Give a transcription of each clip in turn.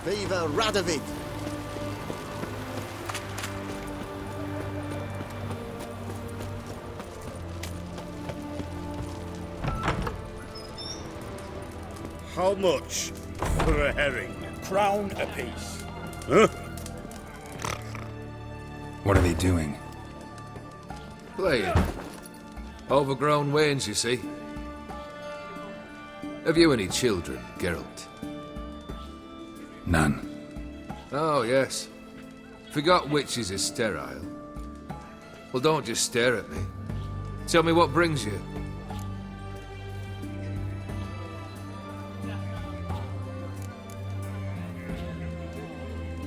Viva Radovid! How much for a herring? Crown apiece. Huh? What are they doing? Playing. Overgrown wains, you see. Have you any children, Geralt? None. Oh, yes. Forgot witches are sterile. Well, don't just stare at me. Tell me what brings you.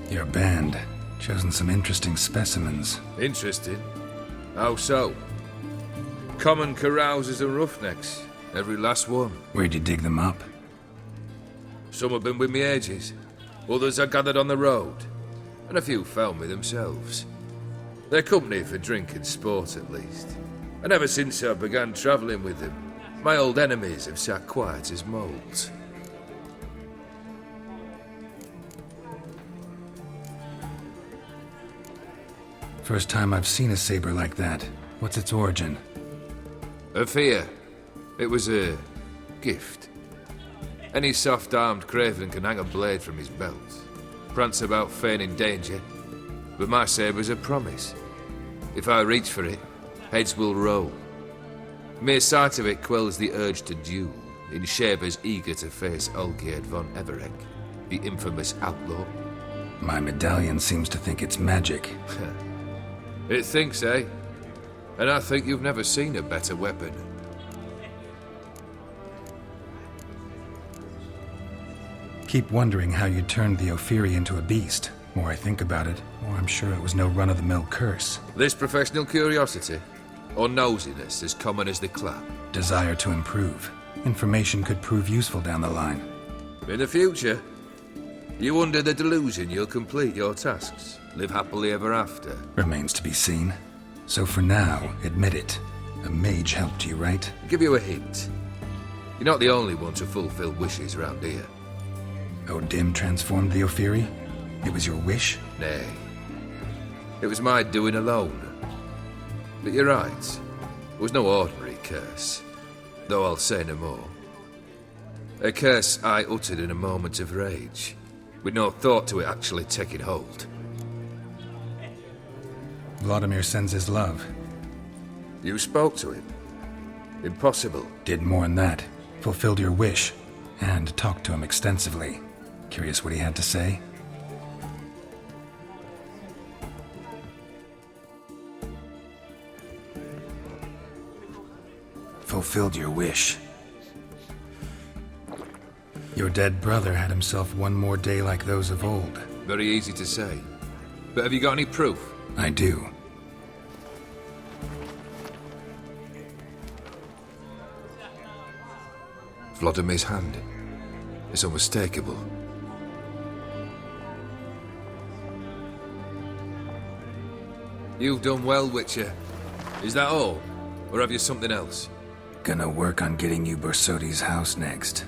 Your band. Chosen some interesting specimens. Interesting. How so? Common carousers and roughnecks. Every last one. Where'd you dig them up? Some have been with me ages. Others I gathered on the road. And a few found me themselves. They're company for drink and sport, at least. And ever since I began travelling with them, my old enemies have sat quiet as moles. First time I've seen a saber like that. What's its origin? A fear. It was a gift. Any soft-armed craven can hang a blade from his belt, prance about feigning danger, but my saber's a promise. If I reach for it, heads will roll. Mere sight of it quells the urge to duel, in shavers eager to face Olgierd von Everec, the infamous outlaw. My medallion seems to think it's magic. It thinks, eh? And I think you've never seen a better weapon. Keep wondering how you turned the Ophiri into a beast. More I think about it, more I'm sure it was no run-of-the-mill curse. This professional curiosity, or nosiness as common as the clap. Desire to improve. Information could prove useful down the line. In the future, you under the delusion you'll complete your tasks, live happily ever after. Remains to be seen. So for now, admit it. A mage helped you, right? I'll give you a hint. You're not the only one to fulfill wishes around here. Odim transformed the Ophiri? It was your wish? Nay. It was my doing alone. But you're right. It was no ordinary curse. Though I'll say no more. A curse I uttered in a moment of rage, with no thought to it actually taking hold. Vladimir sends his love. You spoke to him? Impossible. Did more than that. Fulfilled your wish. And talked to him extensively. Curious what he had to say? Fulfilled your wish. Your dead brother had himself one more day like those of old. Very easy to say. But have you got any proof? I do. Vladimir's hand. It's unmistakable. You've done well, Witcher. Is that all? Or have you something else? Gonna work on getting you Borsodi's house next.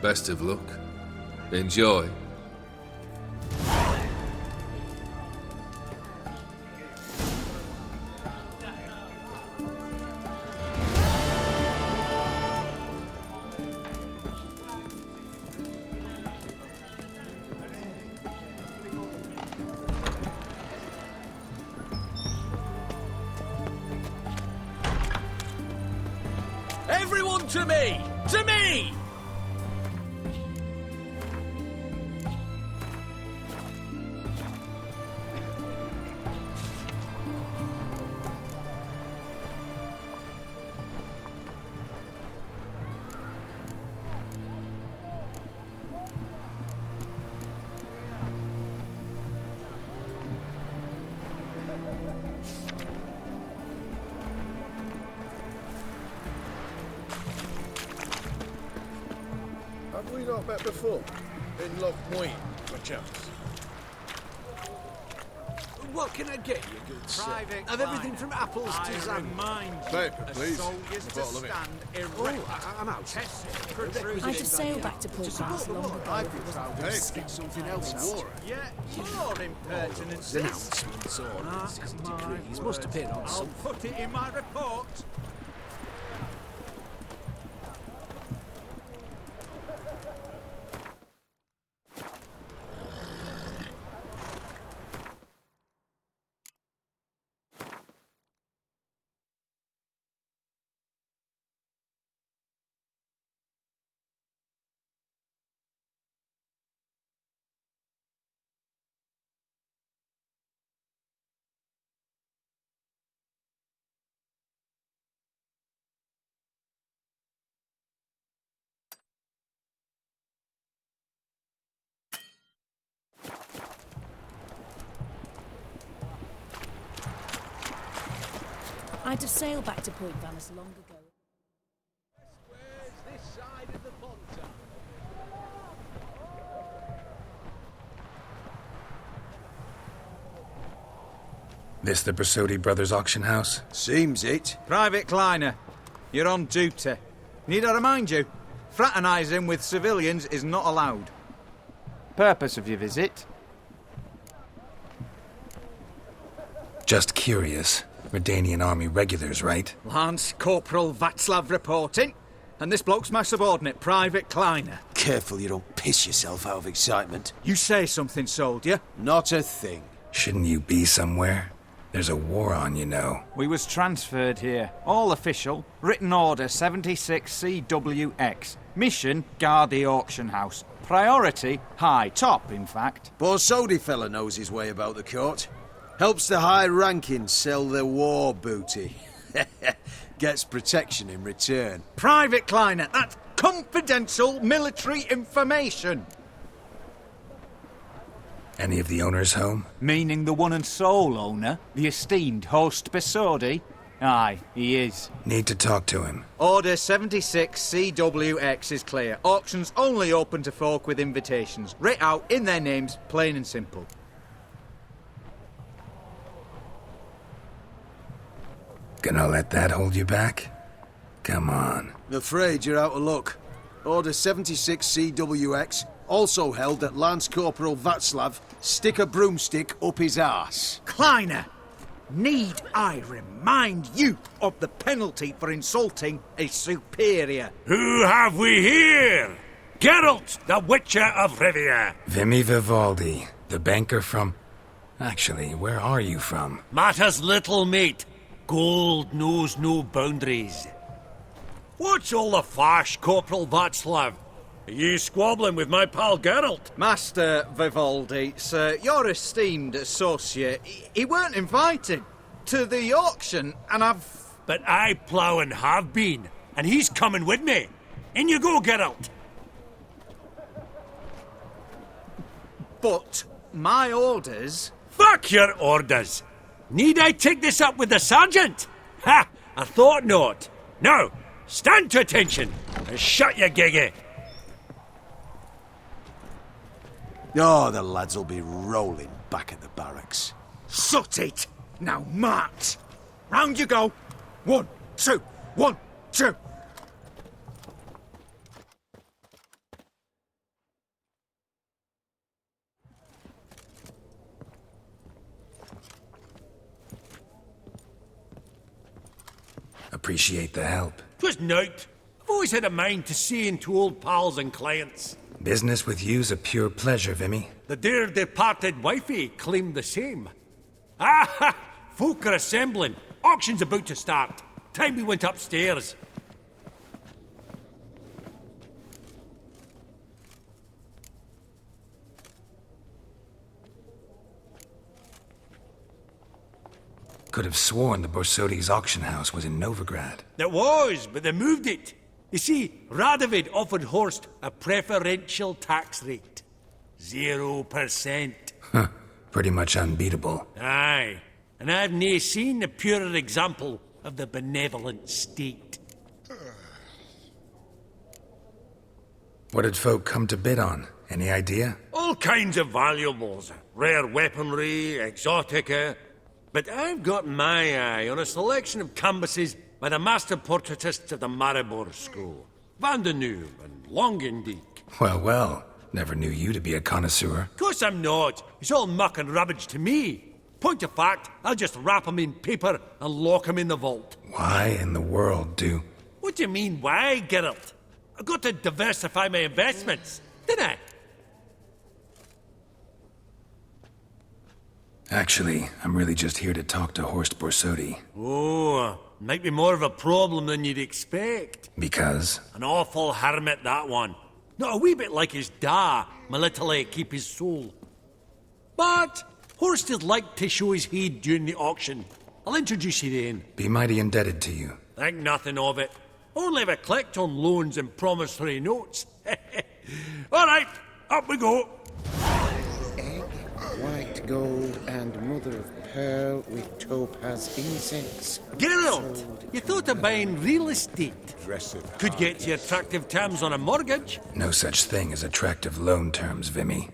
Best of luck. Enjoy. Everyone to me! To me! Have we not met before? In Loch Moyne, perchance? What can I get you, good sir? Private Have everything from apples to zam. Paper, please. Soldiers A to bottle of it. stand Oh, erect. I'm out. Protrusions I just sailed back to Port Vance long ago. I'd be proud to stick something else out. Yeah, more impertinences. Announcements or decrees must appear on I'll some. put it in my report. I'd have sailed back to Point Vance long ago. Where's this side of the Ponta? This the Brasotti Brothers auction house? Seems it. Private Kleiner, you're on duty. Need I remind you, fraternising with civilians is not allowed. Purpose of your visit? Just curious. Redanian Army regulars, right? Lance Corporal Václav reporting, and this bloke's my subordinate, Private Kleiner. Careful you don't piss yourself out of excitement. You say something, soldier. Not a thing. Shouldn't you be somewhere? There's a war on, you know. We was transferred here. All official. Written order 76CWX. Mission, guard the auction house. Priority, high. Top, in fact. Borsodi fella knows his way about the court. Helps the high-rankings sell their war booty. Gets protection in return. Private Kleiner, that's confidential military information. Any of the owners home? Meaning the one and sole owner, the esteemed host Besodi? Aye, he is. Need to talk to him. Order 76CWX is clear. Auctions only open to folk with invitations. Writ out in their names, plain and simple. Gonna let that hold you back? Come on. I'm afraid you're out of luck. Order 76CWX, also held that Lance Corporal Václav stick a broomstick up his arse. Kleiner, need I remind you of the penalty for insulting a superior? Who have we here? Geralt, the Witcher of Rivia. Vimy Vivaldi, the banker from... Actually, where are you from? Matters little, mate. Gold knows no boundaries. What's all the fash, Corporal Václav? Are you squabbling with my pal Geralt? Master Vivaldi, sir, your esteemed associate, he weren't invited to the auction, and I've... But I plough and have been, and he's coming with me. In you go, Geralt. But my orders... Fuck your orders. Need I take this up with the sergeant? Ha! I thought not. Now, stand to attention and shut your giggy. Oh, the lads will be rolling back at the barracks. Sut it! Now march! Round you go! 1, 2, 1, 2! Appreciate the help. 'Twas nowt. I've always had a mind to see into old pals and clients. Business with you's a pure pleasure, Vimy. The dear departed wifey claimed the same. Ah ha! Folk are assembling. Auction's about to start. Time we went upstairs. Could have sworn the Borsodi's auction house was in Novigrad. It was, but they moved it. You see, Radovid offered Horst a preferential tax rate. 0%. Huh. Pretty much unbeatable. Aye. And I've nae seen a purer example of the benevolent state. What did folk come to bid on? Any idea? All kinds of valuables. Rare weaponry, exotica. But I've got my eye on a selection of canvases by the master portraitists of the Maribor School. Van de Neuve and Longendijk. Well, well. Never knew you to be a connoisseur. Of course I'm not. It's all muck and rubbish to me. Point of fact, I'll just wrap 'em in paper and lock 'em in the vault. Why in the world do... What do you mean, why, Geralt? I've got to diversify my investments, didn't I? Actually, I'm really just here to talk to Horst Borsodi. Oh, might be more of a problem than you'd expect. Because? An awful hermit, that one. Not a wee bit like his da, my little keep his soul. But Horst would like to show his head during the auction. I'll introduce you then. Be mighty indebted to you. Think nothing of it. Only if I collect on loans and promissory notes. All right, up we go. Egg, white gold, and mother of pearl with topaz incense. Geralt, you thought of buying real estate. Could get you attractive terms on a mortgage. No such thing as attractive loan terms, Vimy.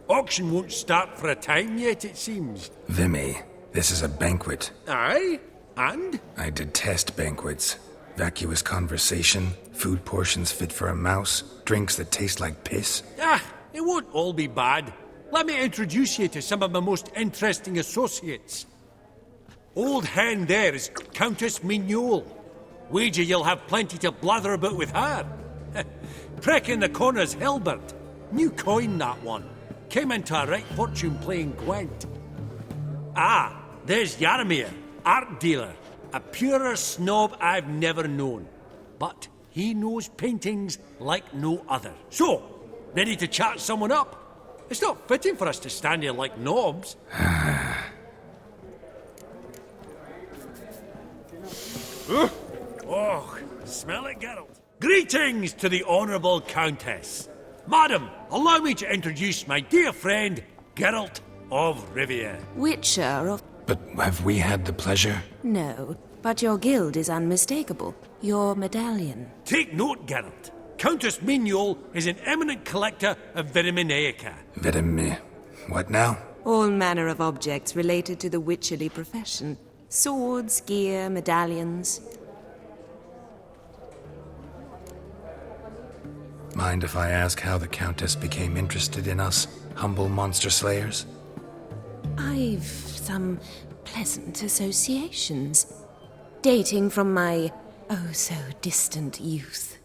Auction won't start for a time yet, it seems. Vimy, this is a banquet. Aye? And? I detest banquets. Vacuous conversation, food portions fit for a mouse, drinks that taste like piss. It won't all be bad. Let me introduce you to some of my most interesting associates. Old hen there is Countess Mignol. Wager you'll have plenty to blather about with her. Prick in the corner's Hilbert. New coin, that one. Came into a right fortune playing Gwent. There's Jaromir, art dealer. A purer snob I've never known. But he knows paintings like no other. So, ready to chat someone up? It's not fitting for us to stand here like knobs. Oh, smell it, Geralt. Greetings to the Honourable Countess. Madam, allow me to introduce my dear friend, Geralt of Rivia. Witcher of... But have we had the pleasure? No, but your guild is unmistakable. Your medallion. Take note, Geralt. Countess Mignol is an eminent collector of Vitaminaica. What now? All manner of objects related to the witcherly profession. Swords, gear, medallions. Mind if I ask how the Countess became interested in us, humble monster slayers? I've some pleasant associations, dating from my oh-so-distant youth.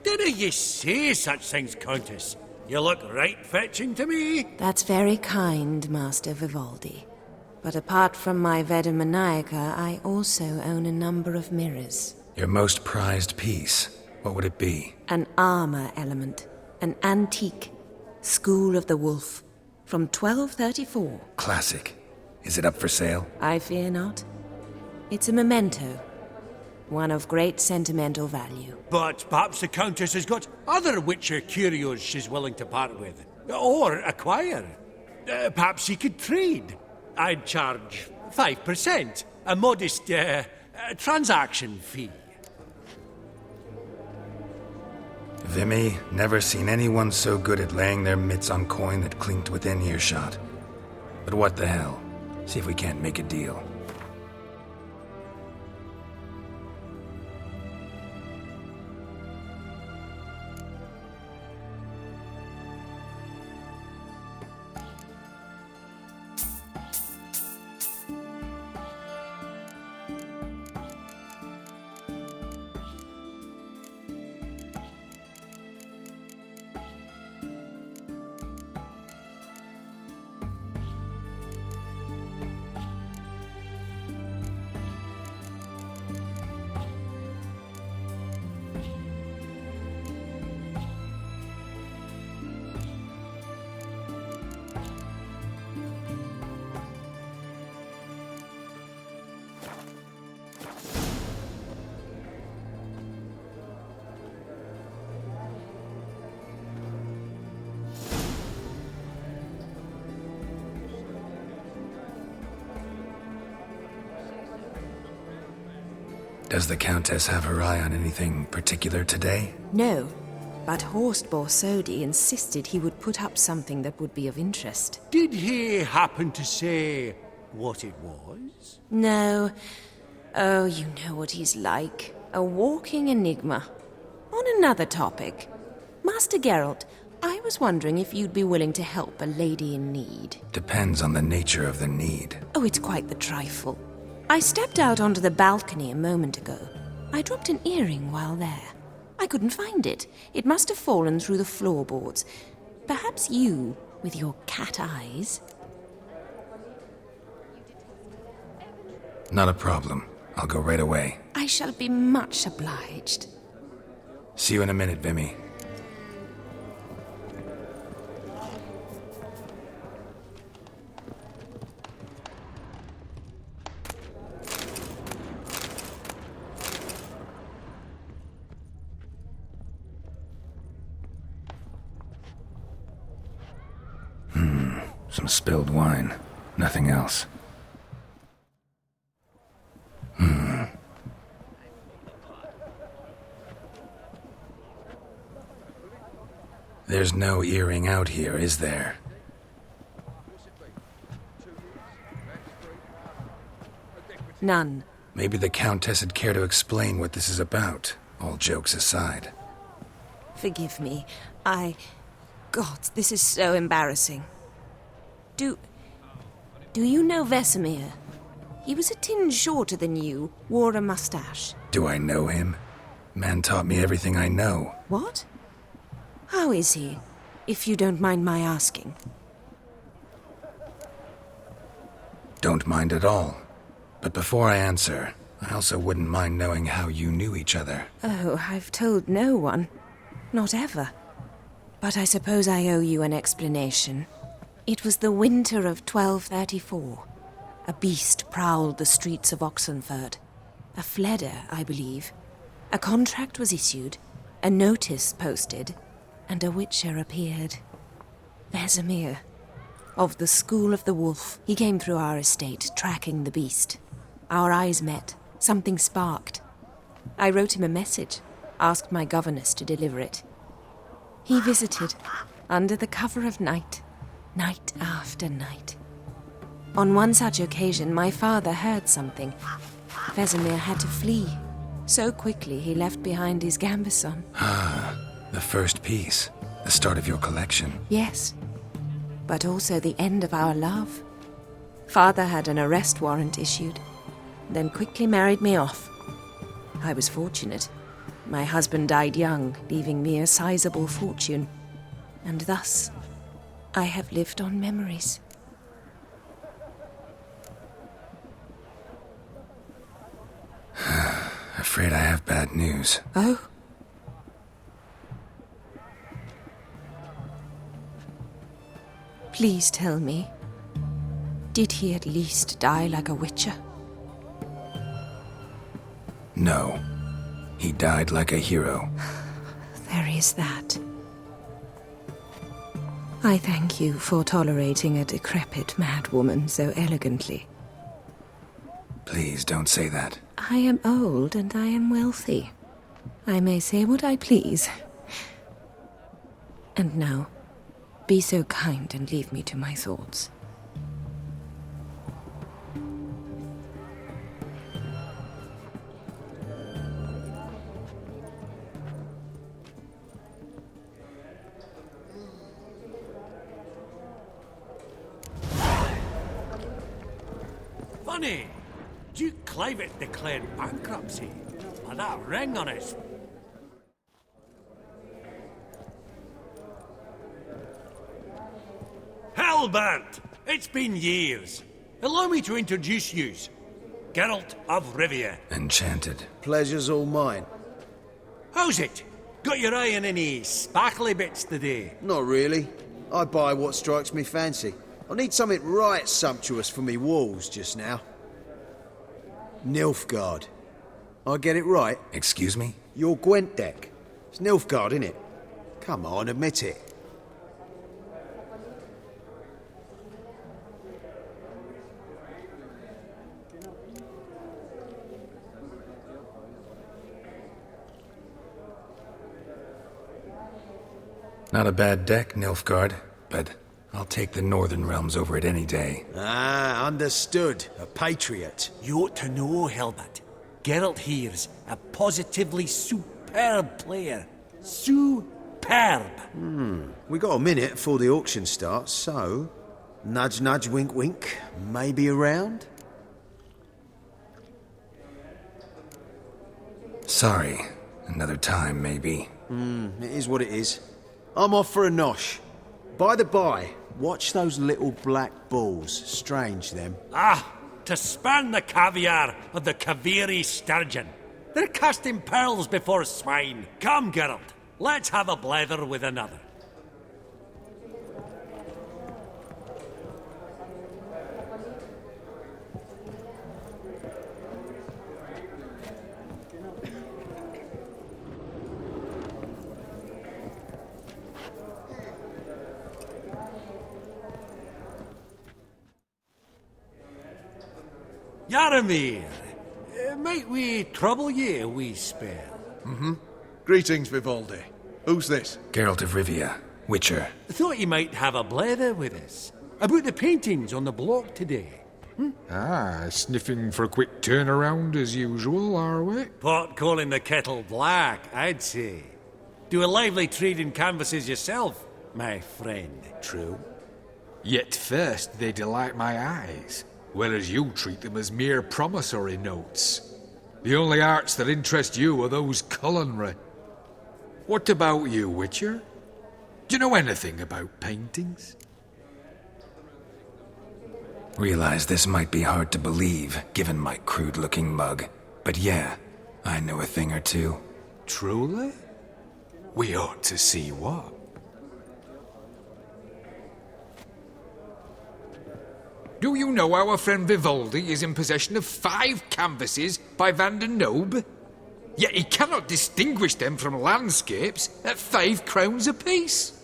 Didn't you say such things, Countess? You look right fetching to me. That's very kind, Master Vivaldi. But apart from my Vitaminaica, I also own a number of mirrors. Your most prized piece, what would it be? An armor element, an antique, School of the Wolf, from 1234. Classic. Is it up for sale? I fear not. It's a memento, one of great sentimental value. But perhaps the Countess has got other Witcher curios she's willing to part with. Or acquire. Perhaps she could trade. I'd charge 5%, a modest transaction fee. Vimy, never seen anyone so good at laying their mitts on coin that clinked within earshot. But what the hell? See if we can't make a deal. Does the Countess have her eye on anything particular today? No, But Horst Borsodi insisted he would put up something that would be of interest. Did he happen to say what it was? No. Oh, you know what he's like. A walking enigma. On another topic. Master Geralt, I was wondering if you'd be willing to help a lady in need. Depends on the nature of the need. Oh, it's quite the trifle. I stepped out onto the balcony a moment ago. I dropped an earring while there. I couldn't find it. It must have fallen through the floorboards. Perhaps you, with your cat eyes... Not a problem. I'll go right away. I shall be much obliged. See you in a minute, Vimy. Some spilled wine. Nothing else. There's no earring out here, is there? None. Maybe the Countess would care to explain what this is about, all jokes aside. Forgive me. God, this is so embarrassing. Do you know Vesemir? He was a tinge shorter than you, wore a mustache. Do I know him? Man taught me everything I know. What? How is he, if you don't mind my asking? Don't mind at all. But before I answer, I also wouldn't mind knowing how you knew each other. Oh, I've told no one. Not ever. But I suppose I owe you an explanation. It was the winter of 1234. A beast prowled the streets of Oxenford. A fleder, I believe. A contract was issued, a notice posted, and a witcher appeared. Vesemir. Of the School of the Wolf. He came through our estate, tracking the beast. Our eyes met. Something sparked. I wrote him a message, asked my governess to deliver it. He visited, under the cover of night, night after night. On one such occasion, my father heard something. Vesemir had to flee. So quickly he left behind his gambeson. Ah, the first piece. The start of your collection. Yes, but also the end of our love. Father had an arrest warrant issued, then quickly married me off. I was fortunate. My husband died young, leaving me a sizable fortune. And thus, I have lived on memories. Afraid I have bad news. Oh? Please tell me, did he at least die like a witcher? No. He died like a hero. There is that. I thank you for tolerating a decrepit madwoman so elegantly. Please don't say that. I am old and I am wealthy. I may say what I please. And now, be so kind and leave me to my thoughts. Funny! Duke Clivet declared bankruptcy. With that ring on his... Halbert! It's been years. Allow me to introduce yous. Geralt of Rivia. Enchanted. Pleasure's all mine. How's it? Got your eye on any sparkly bits today? Not really. I buy what strikes me fancy. I need something right sumptuous for me walls just now. Nilfgaard. I get it right? Excuse me? Your Gwent deck. It's Nilfgaard, innit? Come on, admit it. Not a bad deck, Nilfgaard, but I'll take the Northern Realms over it any day. Ah, understood. A patriot. You ought to know, Helmut. Geralt here's a positively superb player. Superb. We got a minute before the auction starts, so... Nudge, nudge, wink, wink. Maybe around? Sorry. Another time, maybe. It is what it is. I'm off for a nosh. By the by, watch those little black balls. Strange, them. Ah, to spurn the caviar of the Kaviri sturgeon. They're casting pearls before swine. Come, Geralt, let's have a blether with another. Yaramir, might we trouble ye a wee spell? Greetings, Vivaldi. Who's this? Geralt of Rivia, Witcher. Thought you might have a blether with us. About the paintings on the block today. Ah, sniffing for a quick turnaround as usual, are we? Pot calling the kettle black, I'd say. Do a lively trade in canvases yourself, my friend. True. Yet first they delight my eyes, whereas you treat them as mere promissory notes. The only arts that interest you are those culinary. What about you, Witcher? Do you know anything about paintings? Realize this might be hard to believe, given my crude-looking mug. But yeah, I know a thing or two. Truly? We ought to see what. Do you know our friend Vivaldi is in possession of 5 canvases by Van der Nobe? Yet he cannot distinguish them from landscapes at 5 crowns apiece.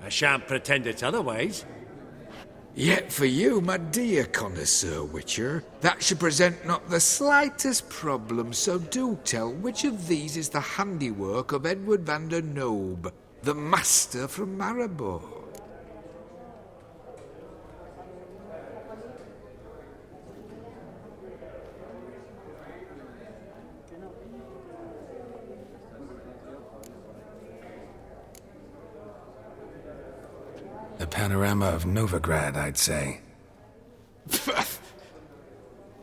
I shan't pretend it's otherwise. Yet for you, my dear connoisseur Witcher, that should present not the slightest problem, so do tell which of these is the handiwork of Edward van der Nobe, the master from Maribor. The panorama of Novigrad, I'd say.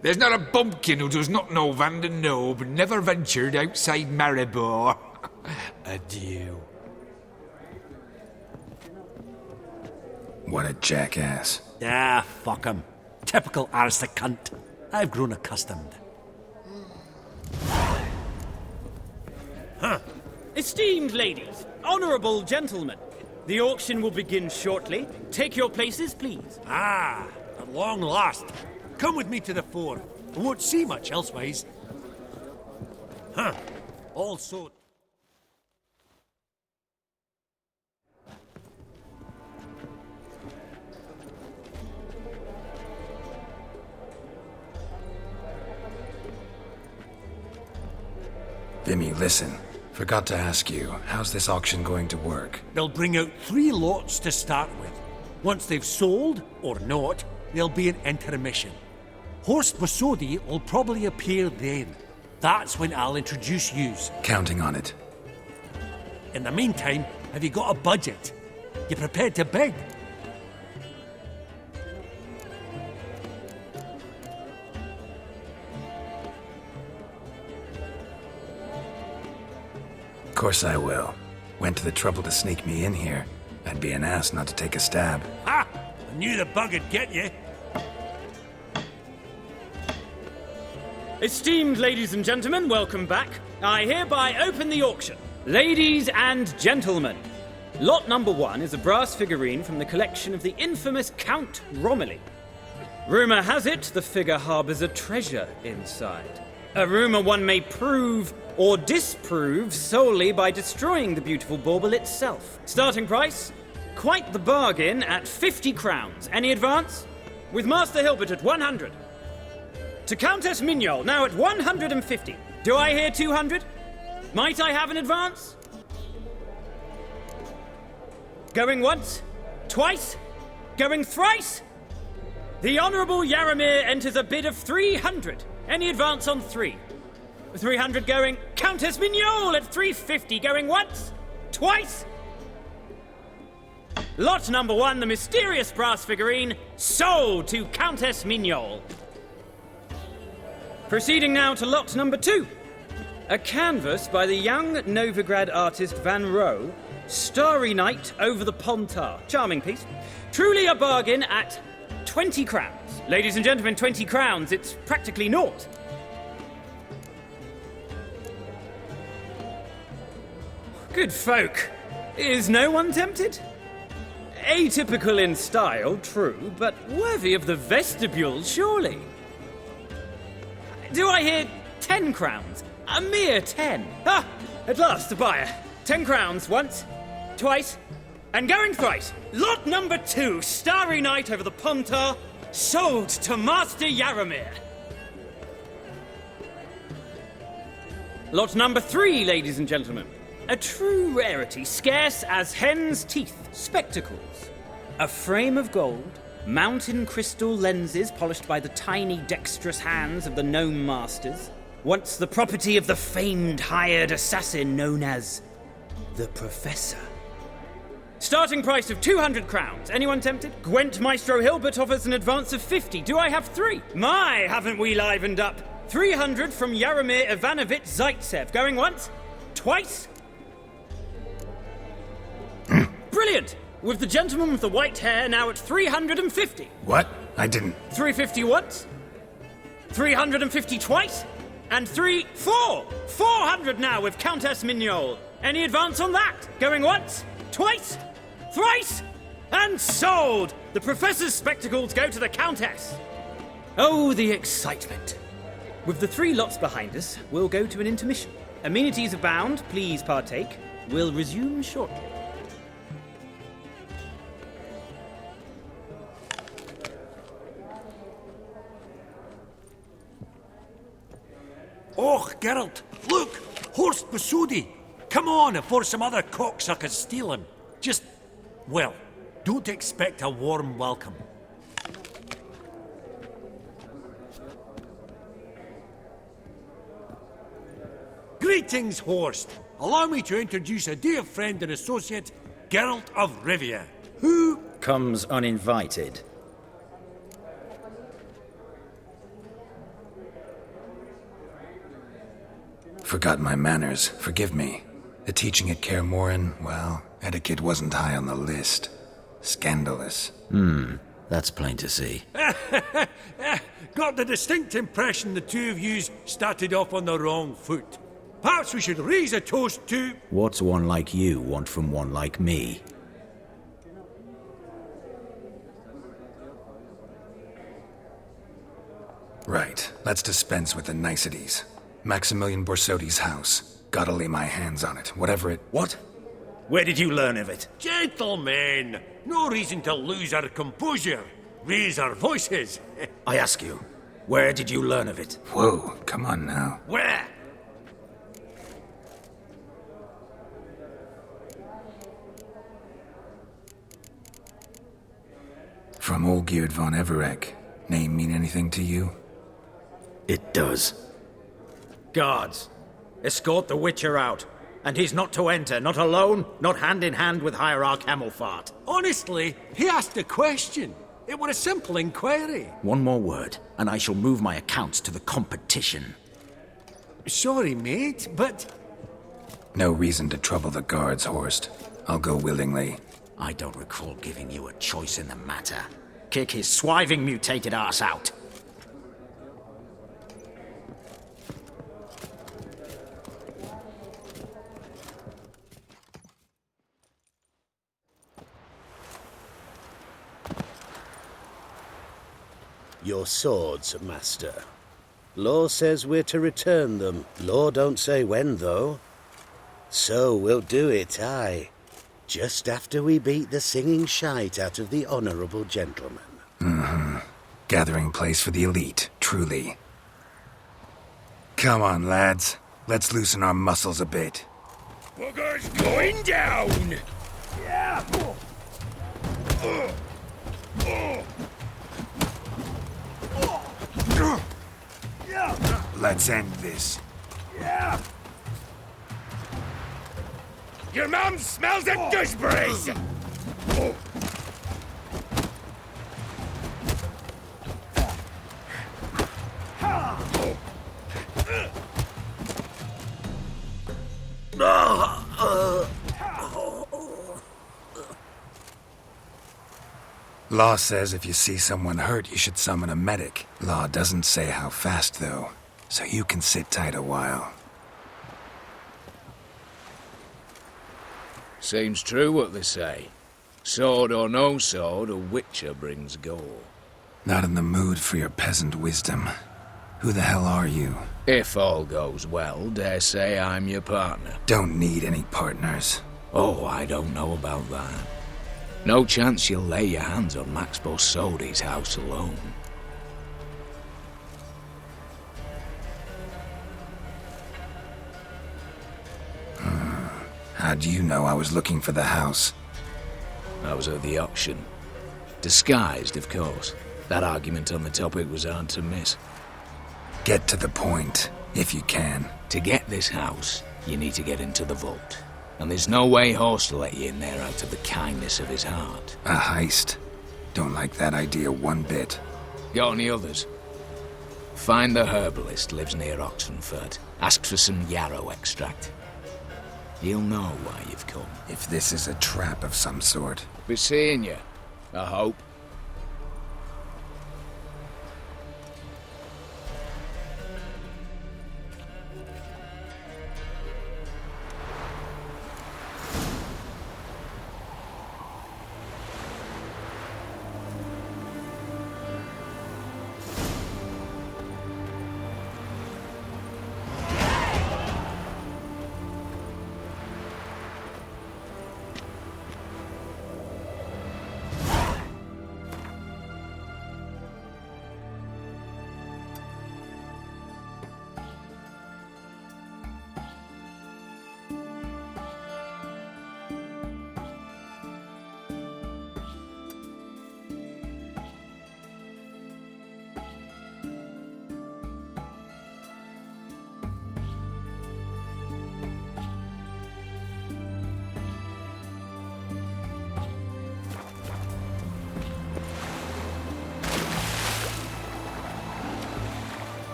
There's not a bumpkin who does not know Van der Nobe never ventured outside Maribor. Adieu. What a jackass. Ah, fuck him. Typical aristocrat. I've grown accustomed. Esteemed ladies, honourable gentlemen, the auction will begin shortly. Take your places, please. Ah, at long last. Come with me to the fore. I won't see much elsewise. Also... Vimy, listen. Forgot to ask you, how's this auction going to work? They'll bring out 3 lots to start with. Once they've sold, or not, there'll be an intermission. Horst Bosodi will probably appear then. That's when I'll introduce yous. Counting on it. In the meantime, have you got a budget? You prepared to bid? Of course I will. Went to the trouble to sneak me in here. I'd be an ass not to take a stab. Ha! I knew the bug would get you. Esteemed ladies and gentlemen, welcome back. I hereby open the auction. Ladies and gentlemen, lot number 1 is a brass figurine from the collection of the infamous Count Romilly. Rumour has it the figure harbours a treasure inside. A rumour one may prove or disprove solely by destroying the beautiful bauble itself. Starting price? Quite the bargain at 50 crowns. Any advance? With Master Hilbert at 100. To Countess Mignol, now at 150. Do I hear 200? Might I have an advance? Going once, twice, going thrice. The Honourable Yaramir enters a bid of 300. Any advance on 3? 300 going. Countess Mignol at 350 going once, twice. Lot number 1, the mysterious brass figurine, sold to Countess Mignol. Proceeding now to lot number 2. A canvas by the young Novigrad artist Van Rohe, Starry Night over the Pontar. Charming piece. Truly a bargain at 20 crowns. Ladies and gentlemen, 20 crowns, it's practically naught. Good folk. Is no one tempted? Atypical in style, true, but worthy of the vestibule, surely. Do I hear 10 crowns? A mere 10. Ah, at last, a buyer. 10 crowns, once, twice, and going thrice. Lot number 2, Starry Night over the Pontar, sold to Master Yaramir. Lot number 3, ladies and gentlemen. A true rarity, scarce as hen's teeth. Spectacles. A frame of gold, mountain crystal lenses polished by the tiny dexterous hands of the gnome masters. Once the property of the famed hired assassin known as the Professor. Starting price of 200 crowns. Anyone tempted? Gwent Maestro Hilbert offers an advance of 50. Do I have 3? My, haven't we livened up? 300 from Yaramir Ivanovich Zaitsev. Going once, twice. Brilliant! With the gentleman with the white hair now at 350. What? I didn't. 350 once, 350 twice, and 400 now with Countess Mignol. Any advance on that? Going once, twice, thrice, and sold! The Professor's spectacles go to the Countess. Oh, the excitement. With the 3 lots behind us, we'll go to an intermission. Amenities abound, please partake. We'll resume shortly. Oh, Geralt, look! Horst Basudi! Come on before some other cocksuckers steal him. Just, well, don't expect a warm welcome. Greetings, Horst. Allow me to introduce a dear friend and associate, Geralt of Rivia, who comes uninvited. Forgot my manners. Forgive me. The teaching at Kaer Morhen, well, etiquette wasn't high on the list. Scandalous. That's plain to see. got the distinct impression the two of yous started off on the wrong foot. Perhaps we should raise a toast to... What's one like you want from one like me? Right. Let's dispense with the niceties. Maximilian Borsodi's house. Gotta lay my hands on it, whatever it... What? Where did you learn of it? Gentlemen, no reason to lose our composure. Raise our voices. I ask you, where did you learn of it? Whoa, come on now. Where? From Olgierd von Everek. Name mean anything to you? It does. Guards, escort the Witcher out. And he's not to enter, not alone, not hand in hand with Hierarch Hamilfart. Honestly, he asked a question. It were a simple inquiry. One more word, and I shall move my accounts to the competition. Sorry, mate, but... No reason to trouble the guards, Horst. I'll go willingly. I don't recall giving you a choice in the matter. Kick his swiving mutated ass out. Your swords, Master. Law says we're to return them. Law don't say when, though. So we'll do it, aye. Just after we beat the singing shite out of the honourable gentleman. Mm-hmm. Gathering place for the elite, truly. Come on, lads. Let's loosen our muscles a bit. Bugger's going down! Let's end this. Your mum smells of gooseberries! Law says if you see someone hurt, you should summon a medic. Law doesn't say how fast, though, so you can sit tight a while. Seems true what they say. Sword or no sword, a witcher brings gore. Not in the mood for your peasant wisdom. Who the hell are you? If all goes well, dare say I'm your partner. Don't need any partners. Oh, I don't know about that. No chance you'll lay your hands on Max Borsodi's house alone. How'd you know I was looking for the house? I was at the auction. Disguised, of course. That argument on the topic was hard to miss. Get to the point, if you can. To get this house, you need to get into the vault. And there's no way Horst will let you in there out of the kindness of his heart. A heist? Don't like that idea one bit. Got any others? Find the herbalist, lives near Oxenford. Ask for some yarrow extract. He'll know why you've come. If this is a trap of some sort. Be seeing you, I hope.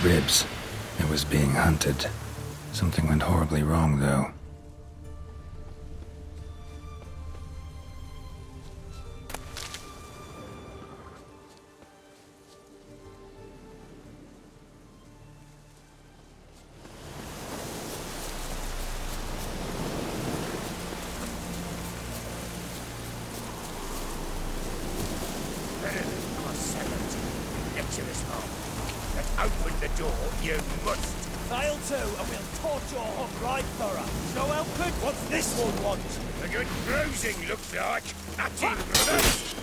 Ribs. It was being hunted. Something went horribly wrong, though. Open the door, you must. Fail to, and we'll torch your hook right thorough. So help good. What's this one want? A good bruising, looks like. At you, brothers.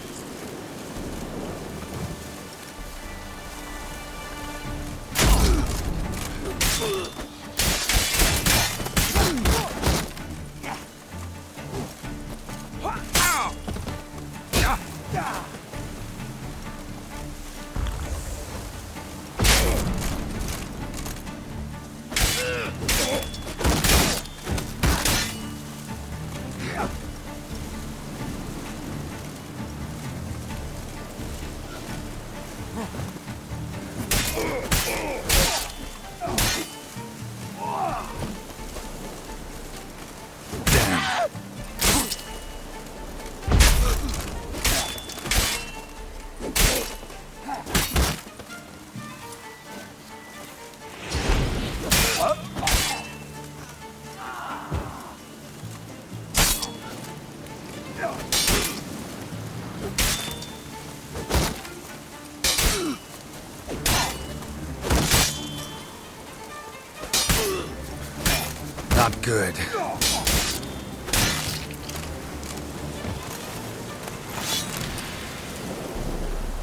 Not good.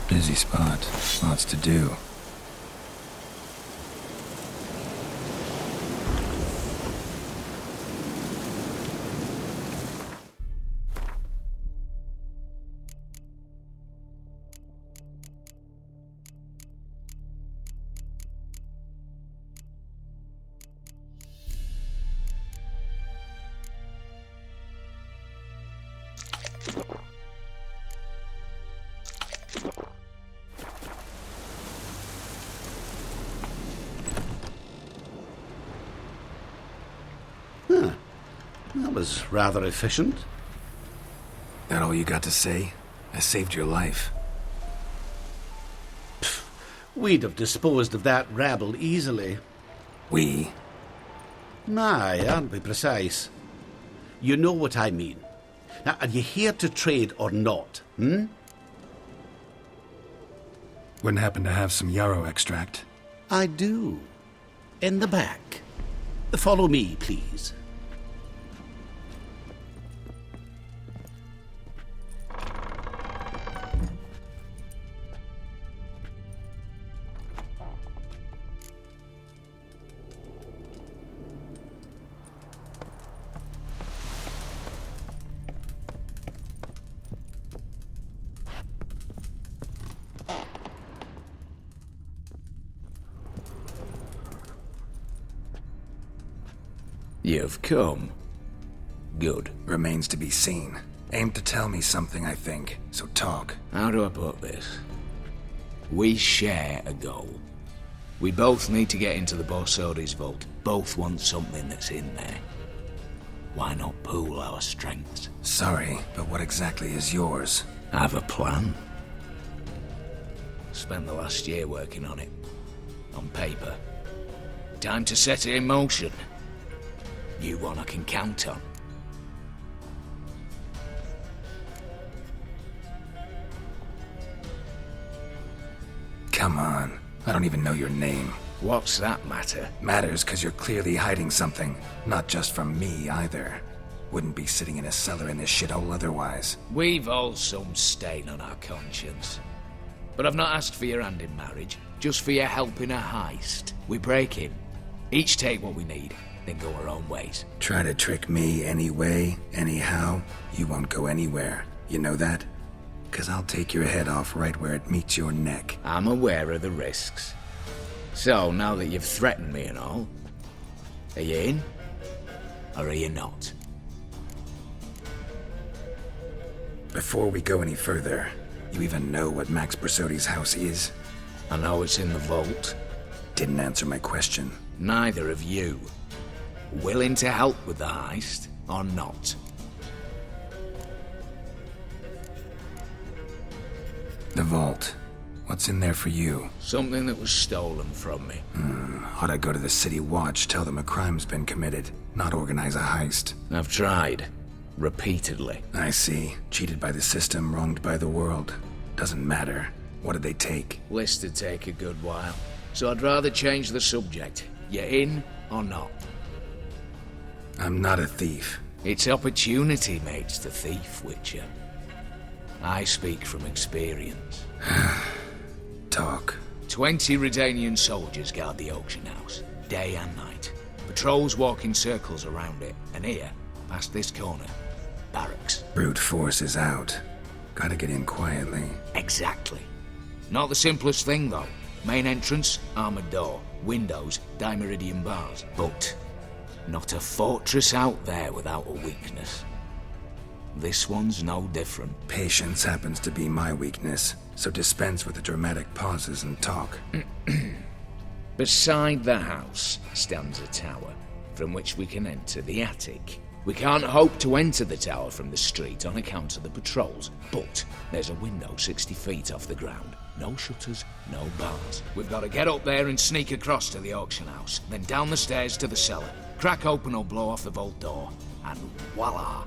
Busy spot. Lots to do. Huh. That was rather efficient. That all you got to say? I saved your life. We'd have disposed of that rabble easily. We? Aye, aren't we precise? You know what I mean. Now, are you here to trade or not, hmm? Wouldn't happen to have some yarrow extract. I do. In the back. Follow me, please. You've come. Good. Remains to be seen. Aim to tell me something, I think. So talk. How do I put this? We share a goal. We both need to get into the Borsodi's vault. Both want something that's in there. Why not pool our strengths? Sorry, but what exactly is yours? I have a plan. Spent the last year working on it. On paper. Time to set it in motion. You one I can count on. Come on. I don't even know your name. What's that matter? Matters because you're clearly hiding something. Not just from me, either. Wouldn't be sitting in a cellar in this shithole otherwise. We've all some stain on our conscience. But I've not asked for your hand in marriage, just for your help in a heist. We break in, each take what we need, then go our own ways. Try to trick me anyway, anyhow, you won't go anywhere. You know that? 'Cause I'll take your head off right where it meets your neck. I'm aware of the risks. So, now that you've threatened me and all, are you in? Or are you not? Before we go any further, you even know what Max Borsodi's house is? I know it's in the vault. Didn't answer my question. Neither of you. Willing to help with the heist, or not? The vault. What's in there for you? Something that was stolen from me. Ought I go to the City Watch, tell them a crime's been committed, not organize a heist? I've tried. Repeatedly. I see. Cheated by the system, wronged by the world. Doesn't matter. What did they take? List'd take a good while. So I'd rather change the subject. You in or not? I'm not a thief. It's opportunity makes the thief, Witcher. I speak from experience. Talk. 20 Redanian soldiers guard the auction house, day and night. Patrols walk in circles around it, and here, past this corner, barracks. Brute force is out. Gotta get in quietly. Exactly. Not the simplest thing, though. Main entrance, armored door. Windows, dimeridian bars. But not a fortress out there without a weakness. This one's no different. Patience happens to be my weakness, so dispense with the dramatic pauses and talk. Beside the house stands a tower, from which we can enter the attic. We can't hope to enter the tower from the street on account of the patrols, but there's a window 60 feet off the ground. No shutters, no bars. We've got to get up there and sneak across to the auction house, then down the stairs to the cellar, crack open or blow off the vault door, and voila!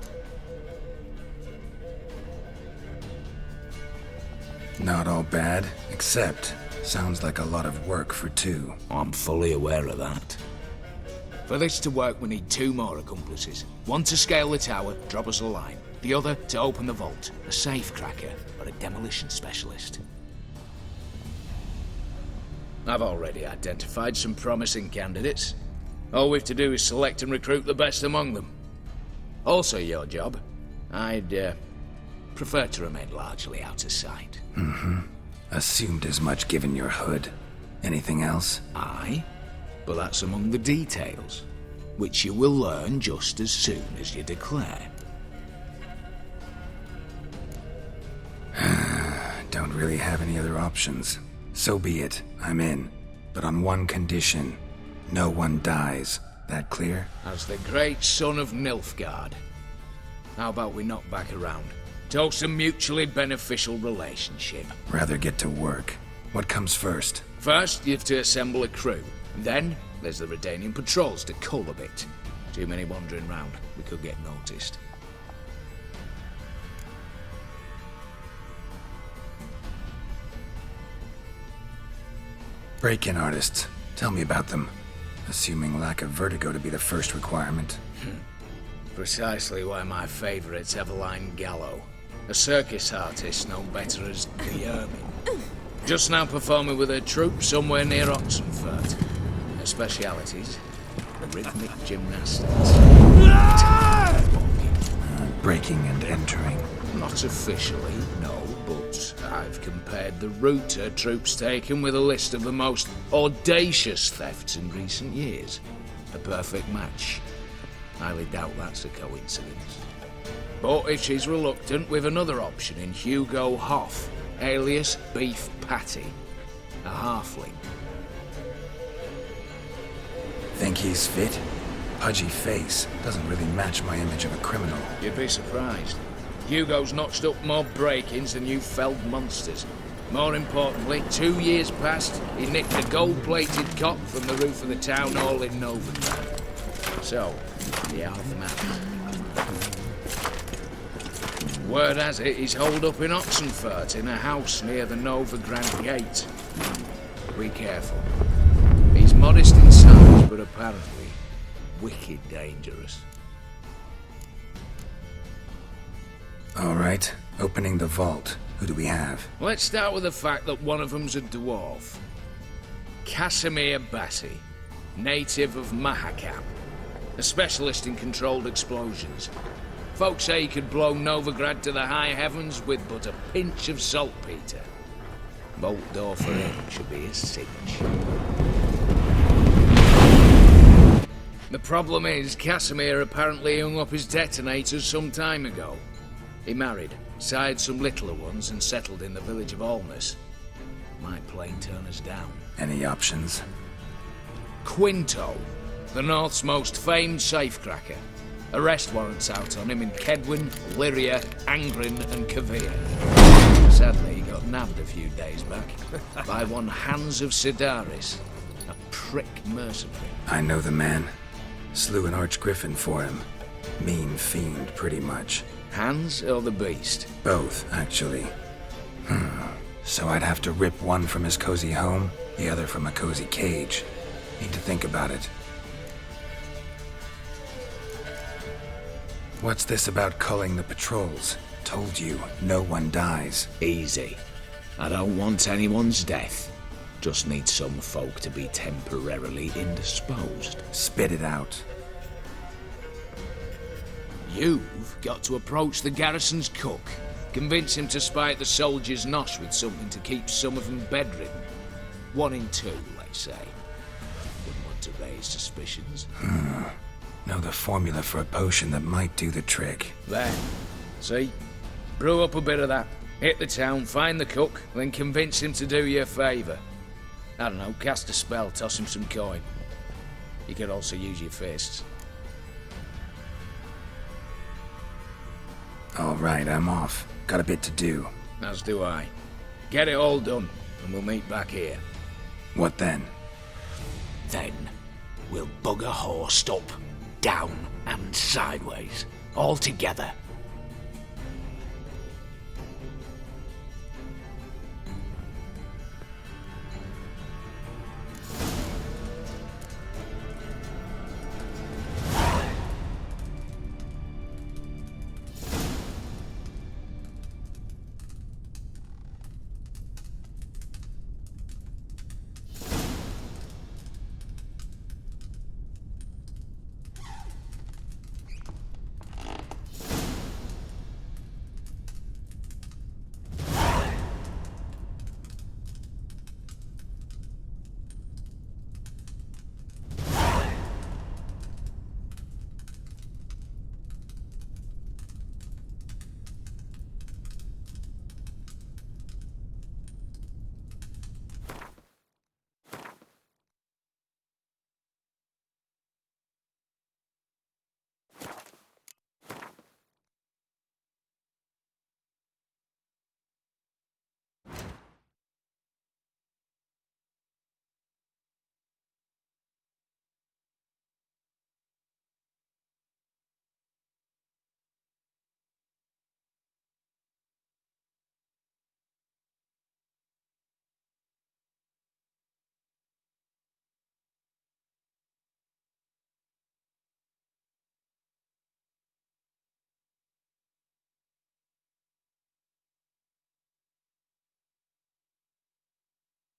Not all bad, except sounds like a lot of work for two. I'm fully aware of that. For this to work, we need 2 more accomplices. One to scale the tower, drop us a line. The other to open the vault, a safe cracker or a demolition specialist. I've already identified some promising candidates. All we've to do is select and recruit the best among them. Also your job. I'd prefer to remain largely out of sight. Assumed as much given your hood. Anything else? Aye, but that's among the details, which you will learn just as soon as you declare. Don't really have any other options. So be it, I'm in. But on one condition. No one dies. That clear? As the great son of Nilfgaard. How about we knock back around? Toast a mutually beneficial relationship. Rather get to work. What comes first? First, you have to assemble a crew. Then, there's the Redanian patrols to cull a bit. Too many wandering round. We could get noticed. Break-in artists. Tell me about them. Assuming lack of vertigo to be the first requirement. Precisely why my favourite's Eveline Gallo. A circus artist known better as the Ermine. Just now performing with her troupe somewhere near Oxenfurt. Her specialities, rhythmic gymnastics. Breaking and entering. Not officially, no, but I've compared the route her troupe's taken with a list of the most audacious thefts in recent years. A perfect match. Highly doubt that's a coincidence. But if she's reluctant, we've another option in Hugo Hoff, alias Beef Patty, a halfling. Think he's fit? Pudgy face doesn't really match my image of a criminal. You'd be surprised. Hugo's notched up more break-ins than you felled monsters. More importantly, 2 years past, he nicked a gold-plated cop from the roof of the town hall in Novigrad. So, the aftermath. Word has it he's holed up in Oxenfurt in a house near the Novigrad gate. Be careful. He's modest in size, but apparently wicked dangerous. All right, opening the vault. Who do we have? Let's start with the fact that one of them's a dwarf. Casimir Bassi, native of Mahakam. A specialist in controlled explosions. Folks say he could blow Novigrad to the high heavens with but a pinch of saltpeter. Vault door for him should be a cinch. The problem is, Casimir apparently hung up his detonators some time ago. He married, sired some littler ones, and settled in the village of Alness. Might plain turn us down. Any options? Quinto, the North's most famed safecracker. Arrest warrants out on him in Kedwin, Lyria, Angrin, and Kavir. Sadly, he got nabbed a few days back by one Hans of Sidaris, a prick mercenary. I know the man. Slew an archgriffin for him. Mean fiend, pretty much. Hans or the beast? Both, actually. So I'd have to rip one from his cozy home, the other from a cozy cage. Need to think about it. What's this about culling the patrols? Told you, no one dies. Easy. I don't want anyone's death. Just need some folk to be temporarily indisposed. Spit it out. You've got to approach the garrison's cook. Convince him to spite the soldiers' nosh with something to keep some of them bedridden. 1 in 2, let's say. Wouldn't want to raise suspicions. Know the formula for a potion that might do the trick. Then, See? Brew up a bit of that. Hit the town, find the cook, then convince him to do you a favour. I don't know, cast a spell, toss him some coin. You could also use your fists. All right, I'm off. Got a bit to do. As do I. Get it all done, and we'll meet back here. What then? Then, we'll bugger horsed up, down and sideways, all together,